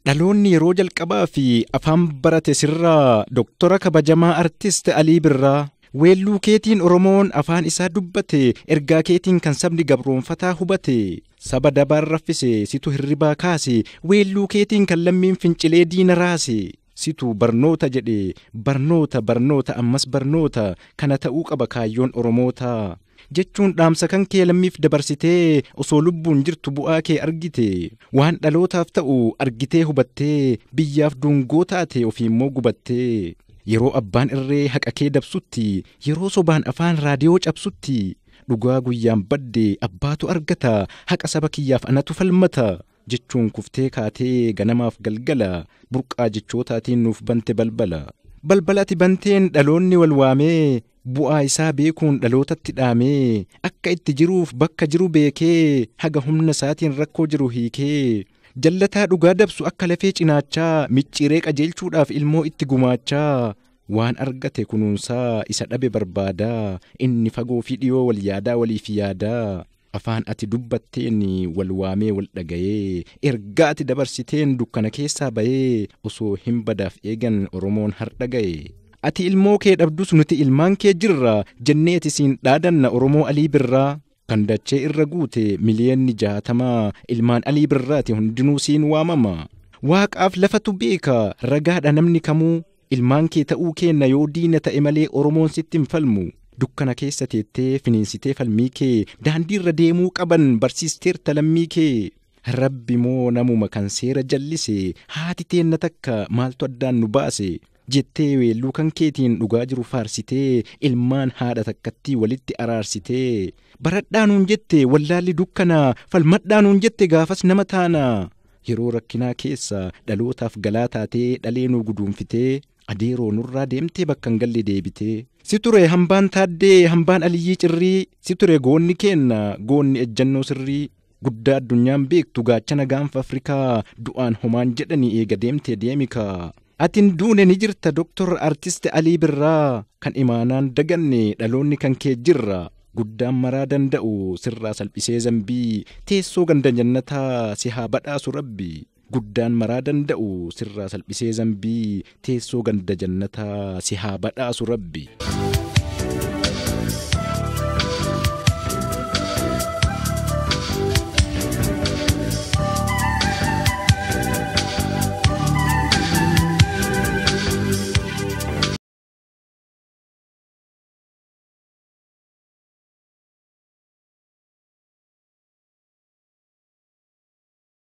dhaloonni yeroo jalqabaa fi afaan barate sirraa Doktora kabajamaa Artist Alii Birraa. Weelluu keetiin Oromoon afaan isaa dubbate, ergaa keetiin kan sabni gabroonfataa hubate. Saba dabaan raffise situ hirribaa kaase, weelluu keetiin kan lammiin fincilee diina raase. Situ barnoota jedhe, barnoota ammas barnoota, kana ta'uu qaba kaayyoon Oromoota. Jechuun dhaamsa kan kee lammiif dabarsitee, osoo lubbuun jirtu bu'aa kee argite. Waan dhalootaaf ta'u argitee hubattee, biyyaaf dungoo taate ofiimmoo gubattee. Yeroo abbaan irree haqa kee dabsutti, yeroo sobaan afaan raadiyoo cabsutti, dhugaa guyyaan badde abbaatu argata, haqa saba kiyyaaf anatu falmata. Jechuun kuftee kaatee ganamaaf galgala, burqaa jechootaatiin nuuf bante balbala. Balbalati banteen dhaloonni wal waamee, bu'aa isaa beekuun dhalootatti dhaamee, akka itti jiruuf bakka jiru beekee, haga humna isaatiin rakkoo jiru hiikee. Jallataa dhugaa dabsu akka lafee cinaachaa, micciiree qajeelchuudhaaf ilmoo itti gumaachaa. Waan argate kunuunsaa isa dhabe barbaadaa, inni fagoo fi dhiyoo wal yaadaa waliif yaadaa. Afaan ati dubbatteen wal waamee wal dhagayee, ergaa ati dabarsiteen dukkana keessaa bayee, osoo hin badaaf eegan Oromoon har'a ga'e. Ati ilmoo kee dhabdus nuti ilmaan kee jirra, jennee ati siin dhaadanna Oromoo Alii Birraa. Kan dachee irra guute miliyoonni 60, ilmaan Alii Birraati hundinuu siin waamama. Waaqaaf lafatu beeka, ragaadha namni kamuu, ilmaan kee ta'uu kenna yoo diina ta'e malee Oromoon sitti hin falmu. Dukkana keessa teettee finiinsitee falmii kee, daandii irra deemuu qaban barsiisteerta lammii kee. Rabbi moo namuma kan seera jallise, haati teenna takka maaltu addaan nu baase. Jettee weelluu kan keetiin dhugaa jiru faarsitee, ilmaan haadha takkatti walitti araarsitee. Baradhaanuun jette wallaalli dukkanaa, falmadhaanuun jette gaafas nama taana. Yeroo rakkinaa keessa dhalootaaf galaa taatee dhaleenuu guduunfitee, adeeroo nurraa deemtee bakka hin galle deebitee. Si ture hambaan taaddee hambaan Aliyyii Cirrii, si ture goonni kenna goonni ejjannoo sirrii. Guddaa addunyaan beektu gaachana gaanfa Afrikaa, du'aan homaan jedhanii eega deemtee deemikaa. Atin duune ni jirta Doktor Artist Alii Birraa, kan imaanaan daganne dhaloonni kan kee jirra. Guddaan maraa danda'u sirraa salphisee zambii, teessoo ganda jannataa si haa badhaasu Rabbi. Guddaan maraa danda'u sirraa salphisee zambii, teessoo ganda jannataa si haa badhaasu Rabbi.